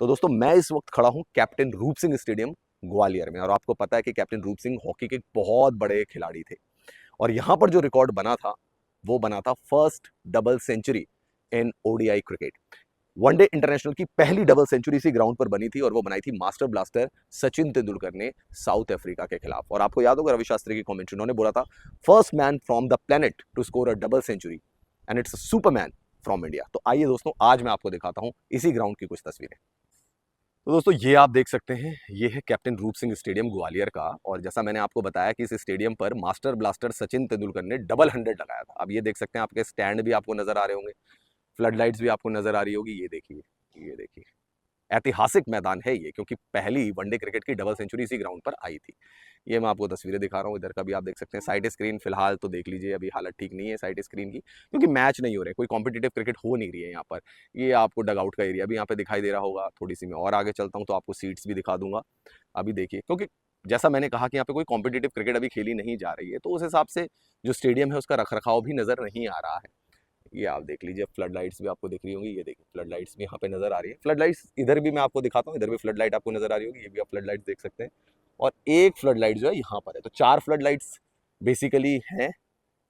तो दोस्तों मैं इस वक्त खड़ा हूं कैप्टन रूप सिंह स्टेडियम ग्वालियर में, और आपको पता है कि कैप्टन रूप सिंह हॉकी के बहुत बड़े खिलाड़ी थे। और यहां पर जो रिकॉर्ड बना था वो बना था first double century in ODI cricket. One day international की पहली डबल सेंचुरी इसी ग्राउंड पर बनी थी, और वो बनाई थी मास्टर ब्लास्टर सचिन तेंदुलकर ने साउथ अफ्रीका के खिलाफ। और आपको याद होगा रवि शास्त्री की कमेंट्री, उन्होंने बोला था first man from the planet to score a double century and it's a superman from India. तो आइए दोस्तों, आज मैं आपको दिखाता हूं इसी ग्राउंड की कुछ तस्वीरें। तो दोस्तों ये आप देख सकते हैं, ये है कैप्टन रूप सिंह स्टेडियम ग्वालियर का। और जैसा मैंने आपको बताया कि इस स्टेडियम पर मास्टर ब्लास्टर सचिन तेंदुलकर ने डबल 100 लगाया था। अब ये देख सकते हैं, आपके स्टैंड भी आपको नजर आ रहे होंगे, फ्लड लाइट्स भी आपको नजर आ रही होगी। ये देखिए, ये देखिए, ऐतिहासिक मैदान है ये, क्योंकि पहली वनडे क्रिकेट की डबल सेंचुरी इसी ग्राउंड पर आई थी। ये मैं आपको तस्वीरें दिखा रहा हूँ, इधर का भी आप देख सकते हैं। साइड स्क्रीन फिलहाल तो देख लीजिए, अभी हालत ठीक नहीं है साइड स्क्रीन की, क्योंकि मैच नहीं हो रहे, कोई कॉम्पिटिटिव क्रिकेट हो नहीं रही है यहाँ पर। ये आपको डग आउट का एरिया भी यहाँ पे दिखाई दे रहा होगा। थोड़ी सी मैं और आगे चलता हूँ तो आपको सीट्स भी दिखा दूंगा। अभी देखिए, क्योंकि जैसा मैंने कहा कि यहाँ पे कोई कॉम्पिटिटिव क्रिकेट अभी खेली नहीं जा रही है, तो उस हिसाब से जो स्टेडियम है उसका रखरखाव भी नजर नहीं आ रहा है। ये आप देख लीजिए, फ्लड लाइट्स भी आपको दिख रही होंगी। ये देखिए, फ्लड लाइट्स भी यहाँ पे नजर आ रही है। फ्लड लाइट्स इधर भी मैं आपको दिखाता हूँ, इधर भी फ्लड लाइट आपको नजर आ रही होगी। ये भी आप फ्लड लाइट्स देख सकते हैं। और एक फ्लड लाइट जो है यहाँ पर है, तो 4 फ्लड लाइट्स बेसिकली हैं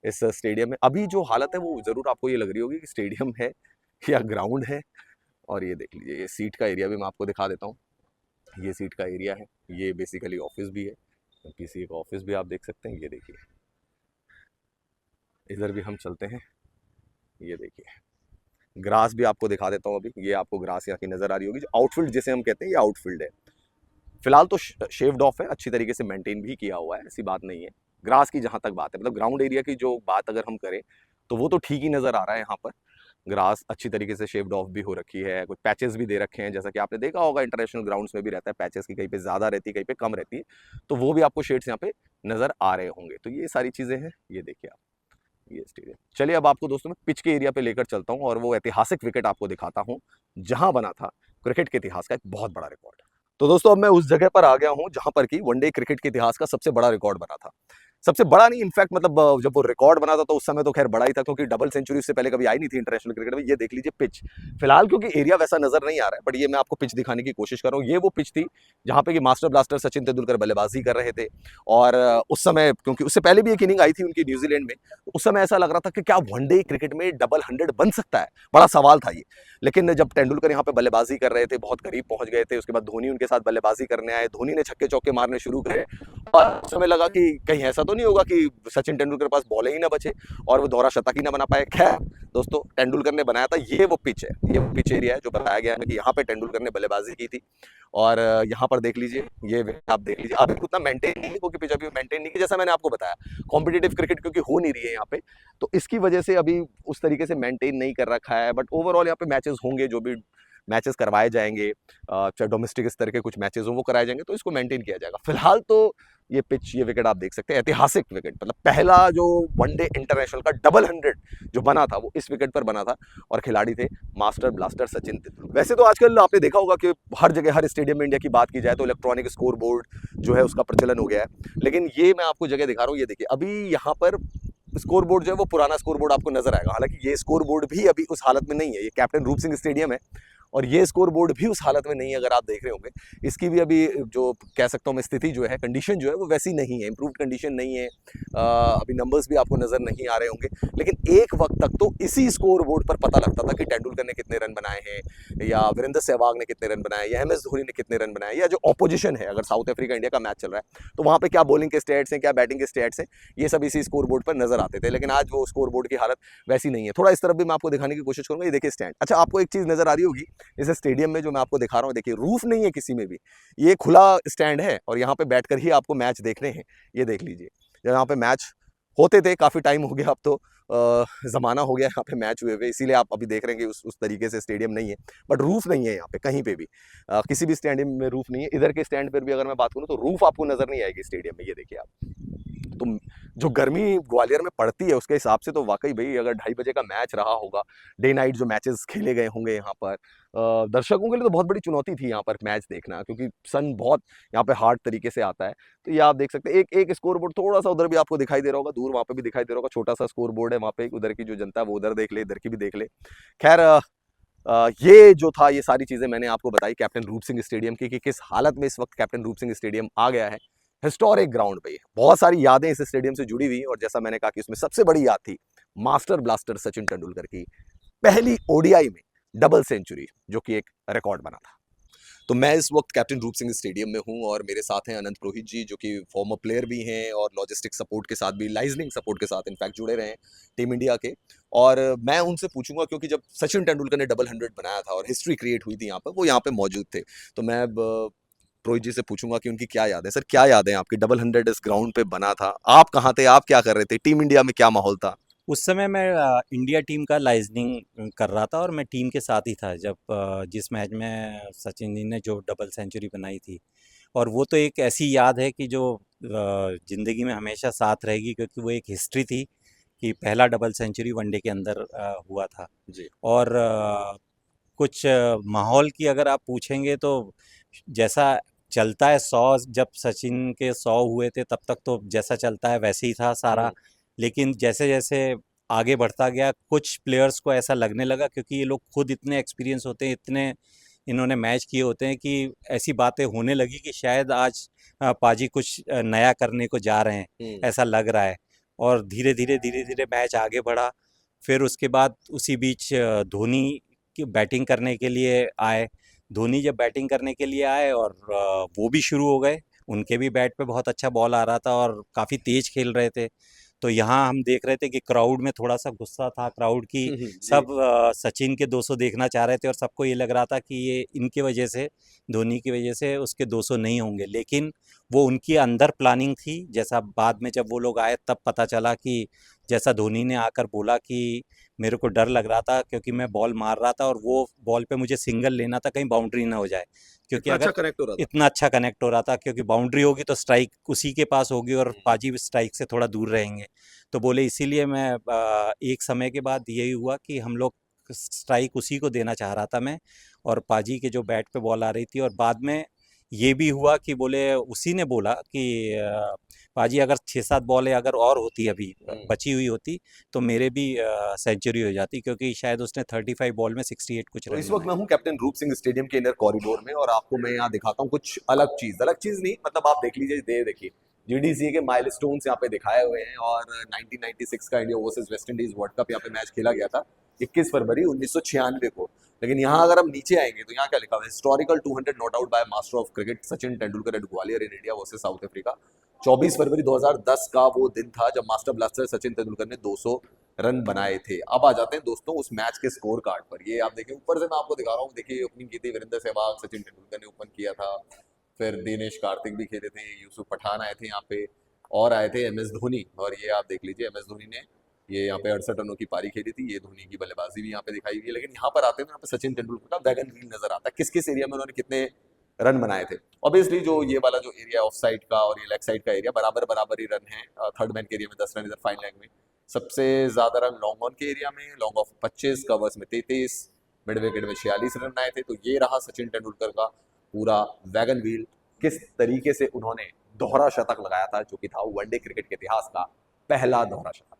इस स्टेडियम में। अभी जो हालत है वो जरूर आपको ये लग रही होगी कि स्टेडियम है या ग्राउंड है। और ये देख लीजिए, ये सीट का एरिया भी मैं आपको दिखा देता हूँ। ये सीट का एरिया है, ये बेसिकली ऑफिस भी है, पीसीए का ऑफिस भी आप देख सकते हैं। ये देखिए, इधर भी हम चलते हैं। ये देखिए, ग्रास भी आपको दिखा देता हूँ। अभी ये आपको ग्रास यहाँ की नजर आ रही होगी, जो आउटफील्ड जिसे हम कहते हैं, ये आउटफील्ड है। फिलहाल तो शेव्ड ऑफ है, अच्छी तरीके से मेंटेन भी किया हुआ है, ऐसी बात नहीं है। ग्रास की जहां तक बात है, मतलब ग्राउंड एरिया की जो बात अगर हम करें, तो वो तो ठीक ही नजर आ रहा है। यहाँ पर ग्रास अच्छी तरीके से शेव्ड ऑफ भी हो रखी है, कुछ पैचेस भी दे रखे हैं, जैसा कि आपने देखा होगा इंटरनेशनल ग्राउंड्स में भी रहता है पैचेस की, कहीं पे ज्यादा रहती है कहीं पे कम रहती है, तो वो भी आपको शेड्स यहाँ पे नजर आ रहे होंगे। तो ये सारी चीजें हैं। ये देखिए आप, ये स्टेडियम। चलिए अब आपको दोस्तों मैं पिच के एरिया पे लेकर चलता हूँ, और वो ऐतिहासिक विकेट आपको दिखाता हूँ जहां बना था क्रिकेट के इतिहास का एक बहुत बड़ा रिकॉर्ड। तो दोस्तों अब मैं उस जगह पर आ गया हूं जहां पर कि वनडे क्रिकेट के इतिहास का सबसे बड़ा रिकॉर्ड बना था। सबसे बड़ा नहीं, इनफैक्ट मतलब जब वो रिकॉर्ड बना था तो उस समय तो खैर बड़ा ही था, क्योंकि डबल सेंचुरी उससे पहले कभी आई नहीं थी इंटरनेशनल क्रिकेट में। ये देख लीजिए पिच, फिलहाल क्योंकि एरिया वैसा नजर नहीं आ रहा है, बट ये मैं आपको पिच दिखाने की कोशिश कर रहा हूँ। ये वो पिच थी जहां पे कि मास्टर ब्लास्टर सचिन तेंदुलकर बल्लेबाजी कर रहे थे। और उस समय, क्योंकि उससे पहले भी एक इनिंग आई थी उनकी न्यूजीलैंड में, उस समय ऐसा लग रहा था कि क्या वनडे क्रिकेट में डबल 100 बन सकता है, बड़ा सवाल था ये। लेकिन जब तेंदुलकर यहाँ पे बल्लेबाजी कर रहे थे, बहुत करीब पहुंच गए थे, उसके बाद धोनी उनके साथ बल्लेबाजी करने आए, धोनी ने छक्के चौके मारने शुरू करे, और उस समय लगा कि कहीं ऐसा तो नहीं होगा कि सचिन तेंदुलकर के पास बॉलें ही ना बचे और वो दोहरा शतक ही ना बना पाए। खैर दोस्तों, तेंदुलकर ने बनाया था। ये वो पिच है, ये वो पिच एरिया है जो बताया गया है कि यहाँ पे तेंदुलकर ने बल्लेबाजी की थी। और यहाँ पर देख लीजिए, ये आप देख लीजिए, अभी उतना मेंटेन नहीं है, क्योंकि पिच अभी मेंटेन नहीं की, जैसा मैंने आपको बताया कॉम्पिटिटिव क्रिकेट क्योंकि हो नहीं रही है यहाँ पे, तो इसकी वजह से अभी उस तरीके से मेंटेन नहीं कर रखा है। बट ओवरऑल यहाँ पे मैचेस होंगे, जो भी मैचेस करवाए जाएंगे, चाहे डोमेस्टिक स्तर के कुछ मैचेस हों वो कराए जाएंगे, तो इसको मेंटेन किया जाएगा। फिलहाल तो ये पिच, ये विकेट आप देख सकते हैं, ऐतिहासिक विकेट, मतलब पहला जो वनडे इंटरनेशनल का डबल 100 जो बना था वो इस विकेट पर बना था, और खिलाड़ी थे मास्टर ब्लास्टर सचिन तेंदुलकर। वैसे तो आजकल आपने देखा होगा कि हर जगह, हर स्टेडियम में इंडिया की बात की जाए तो इलेक्ट्रॉनिक स्कोर बोर्ड जो है उसका प्रचलन हो गया है, लेकिन ये मैं आपको जगह दिखा रहा हूँ। ये देखिए, अभी यहाँ पर स्कोर बोर्ड जो है वो पुराना स्कोर बोर्ड आपको नजर आएगा। हालांकि ये स्कोर बोर्ड भी अभी उस हालत में नहीं है, ये कैप्टन रूप सिंह स्टेडियम है और ये स्कोर बोर्ड भी उस हालत में नहीं है, अगर आप देख रहे होंगे। इसकी भी अभी जो कह सकता हूँ मैं स्थिति जो है, कंडीशन जो है वो वैसी नहीं है, इंप्रूव्ड कंडीशन नहीं है। अभी नंबर्स भी आपको नजर नहीं आ रहे होंगे, लेकिन एक वक्त तक तो इसी स्कोर बोर्ड पर पता लगता था कि तेंदुलकर ने कितने रन बनाए हैं, या वीरेंद्र सहवाग ने कितने रन बनाए, या एमएस धोनी ने कितने रन बनाए, या जो ऑपोजिशन है, अगर साउथ अफ्रीका इंडिया का मैच चल रहा है तो वहां पे क्या बॉलिंग के स्टेट्स हैं, क्या बैटिंग के स्टेट्स हैं, ये सब इसी स्कोर बोर्ड पर नजर आते थे। लेकिन आज वो स्कोर बोर्ड की हालत वैसी नहीं है। थोड़ा इस तरफ भी मैं आपको दिखाने की कोशिश करूंगा। ये देखिए स्टैंड। अच्छा, आपको एक चीज नजर आ रही होगी इस स्टेडियम में जो मैं आपको दिखा रहा हूँ, देखिए रूफ नहीं है किसी में भी, ये खुला स्टैंड है और यहाँ पे बैठकर ही आपको मैच देखने हैं। ये देख लीजिए, यहाँ पे मैच होते थे, काफी टाइम हो गया, अब तो जमाना हो गया यहाँ पे मैच हुए हुए, इसीलिए आप अभी देख रहे हैं कि उस तरीके से स्टेडियम नहीं है। बट रूफ नहीं है यहाँ पे कहीं पे भी, किसी भी स्टेडियम में रूफ नहीं है। इधर के स्टैंड पर भी अगर मैं बात करूँ तो रूफ आपको नजर नहीं आएगी स्टेडियम में। ये देखिए आप, तो जो गर्मी ग्वालियर में पड़ती है उसके हिसाब से तो वाकई भाई, अगर 2:30 बजे का मैच रहा होगा, डे नाइट जो मैचेस खेले गए होंगे यहाँ पर, दर्शकों के लिए तो बहुत बड़ी चुनौती थी यहाँ पर मैच देखना, क्योंकि सन बहुत यहाँ पे हार्ड तरीके से आता है। तो ये आप देख सकते हैं, एक एक स्कोर बोर्ड थोड़ा सा उधर भी आपको दिखाई दे रहा होगा, दूर वहाँ पे भी दिखाई दे रहा होगा, छोटा सा स्कोर बोर्ड है वहाँ पे, उधर की जो जनता है वो उधर देख ले, इधर की भी देख ले। खैर ये जो था, ये सारी चीज़ें मैंने आपको बताई कैप्टन रूप सिंह स्टेडियम की, कि किस हालत में इस वक्त कैप्टन रूप सिंह स्टेडियम आ गया है। हिस्टोरिक ग्राउंड पे बहुत सारी यादें इस स्टेडियम से जुड़ी हुई, और जैसा मैंने कहा कि उसमें सबसे बड़ी याद थी मास्टर ब्लास्टर सचिन तेंदुलकर की पहली ओडीआई में डबल सेंचुरी, जो कि एक रिकॉर्ड बना था। तो मैं इस वक्त कैप्टन रूप सिंह स्टेडियम में हूं, और मेरे साथ हैं अनंत पुरोहित जी, जो कि फॉर्मर प्लेयर भी हैं और लॉजिस्टिक सपोर्ट के साथ भी, लाइजनिंग सपोर्ट के साथ इनफैक्ट जुड़े रहे हैं टीम इंडिया के। और मैं उनसे पूछूंगा, क्योंकि जब सचिन तेंदुलकर ने डबल 100 बनाया था और हिस्ट्री क्रिएट हुई थी यहाँ पर, वो यहाँ पे मौजूद थे। तो मैं अब पुरोहित जी से पूछूंगा कि उनकी क्या याद है। सर, क्या याद है आपकी? डबल 100 इस ग्राउंड पे बना था, आप कहाँ थे, आप क्या कर रहे थे, टीम इंडिया में क्या माहौल था? उस समय मैं इंडिया टीम का लाइजनिंग कर रहा था और मैं टीम के साथ ही था जब जिस मैच में सचिन जी ने जो डबल सेंचुरी बनाई थी। और वो तो एक ऐसी याद है कि जो ज़िंदगी में हमेशा साथ रहेगी, क्योंकि वो एक हिस्ट्री थी कि पहला डबल सेंचुरी वनडे के अंदर हुआ था। जी। और कुछ माहौल की अगर आप पूछेंगे तो जैसा चलता है 100, जब सचिन के 100 हुए थे तब तक तो जैसा चलता है वैसे ही था सारा। हम्म। लेकिन जैसे जैसे आगे बढ़ता गया, कुछ प्लेयर्स को ऐसा लगने लगा, क्योंकि ये लोग खुद इतने एक्सपीरियंस होते हैं, इतने इन्होंने मैच किए होते हैं, कि ऐसी बातें होने लगी कि शायद आज पाजी कुछ नया करने को जा रहे हैं, हम्म। ऐसा लग रहा है। और धीरे धीरे मैच आगे बढ़ा। फिर उसके बाद उसी बीच धोनी की बैटिंग करने के लिए आए। धोनी जब बैटिंग करने के लिए आए और वो भी शुरू हो गए, उनके भी बैट पे बहुत अच्छा बॉल आ रहा था और काफ़ी तेज खेल रहे थे। तो यहाँ हम देख रहे थे कि क्राउड में थोड़ा सा गुस्सा था, क्राउड की जी। सब सचिन के 200 देखना चाह रहे थे, और सबको ये लग रहा था कि ये इनकी वजह से, धोनी की वजह से उसके 200 नहीं होंगे। लेकिन वो उनकी अंदर प्लानिंग थी। जैसा बाद में जब वो लोग आए तब पता चला कि जैसा धोनी ने आकर बोला कि मेरे को डर लग रहा था, क्योंकि मैं बॉल मार रहा था और वो बॉल पे मुझे सिंगल लेना था, कहीं बाउंड्री ना हो जाए। क्योंकि इतना अच्छा अगर कनेक्ट हो रहा था। इतना अच्छा कनेक्ट हो रहा था, क्योंकि बाउंड्री होगी तो स्ट्राइक उसी के पास होगी और हम्म। पाजी भी स्ट्राइक से थोड़ा दूर रहेंगे। तो बोले इसीलिए मैं एक समय के बाद यही हुआ कि हम लोग स्ट्राइक उसी को देना चाह रहा था मैं, और पाजी के जो बैट पे बॉल आ रही थी। और बाद में ये भी हुआ कि बोले उसी ने बोला कि पाजी अगर 6-7 बॉलें अगर और होती अभी हम्म। बची हुई होती तो मेरे भी सेंचुरी हो जाती, क्योंकि शायद उसने 35 बॉल में 68 कुछ तो रन इस वक्त बनाए मैं हूँ थे। कैप्टन रूप सिंह स्टेडियम के इनर कॉरिडोर में, और आपको मैं यहाँ दिखाता हूँ कुछ अलग चीज नहीं, मतलब आप देख लीजिए, दे देखिए जीडीसी के माइलस्टोन्स यहाँ पे दिखाए हुए हैं। और 1996 का India versus West Indies world cup यहाँ पे मैच खेला गया था 21 फरवरी 1996 को। लेकिन यहाँ अगर हम नीचे आएंगे तो यहाँ क्या लिखा हुआ है? Historical 200 not out by master of cricket Sachin Tendulkar at Gwalior in India versus South Africa. 24 फरवरी 2010 का वो दिन था जब मास्टर ब्लास्टर सचिन तेंदुलकर ने 200 रन बनाए थे। अब आ जाते हैं दोस्तों उस मैच के स्कोर कार्ड पर। ये आप देखिए, ऊपर से मैं आपको दिखा रहा हूँ। देखिए, ओपनिंग की थी वीरेंद्र सहवाग, सचिन तेंदुलकर ने ओपन किया था। फिर दिनेश कार्तिक भी खेले थे, यूसुफ पठान आए थे यहाँ पे, और आए थे एम एस धोनी। और ये आप देख लीजिए, एम एस धोनी ने ये यहाँ पे 68 रनों की पारी खेली थी। ये धोनी की बल्लेबाजी भी यहाँ पे दिखाई हुई है। लेकिन यहाँ पर आते हैं, यहाँ पे सचिन तेंदुलकर का वैगन व्हील नजर आता है, किस किस एरिया में उन्होंने कितने रन बनाए थे। ऑब्वियसली जो ये वाला जो एरिया ऑफ साइड का और ये लेग साइड का एरिया, बराबर बराबर ही रन है। थर्ड मैन के एरिया में 10 रन, इधर फाइन लेग में सबसे ज्यादा रन लॉन्ग ऑन के एरिया में, लॉन्ग ऑफ 25, कवर्स में 33, मिड विकेट में 46 रन आए थे। तो ये रहा सचिन तेंदुलकर का पूरा वैगन व्हील, किस तरीके से उन्होंने दोहरा शतक लगाया था, जो कि था वनडे क्रिकेट के इतिहास का पहला दोहरा शतक।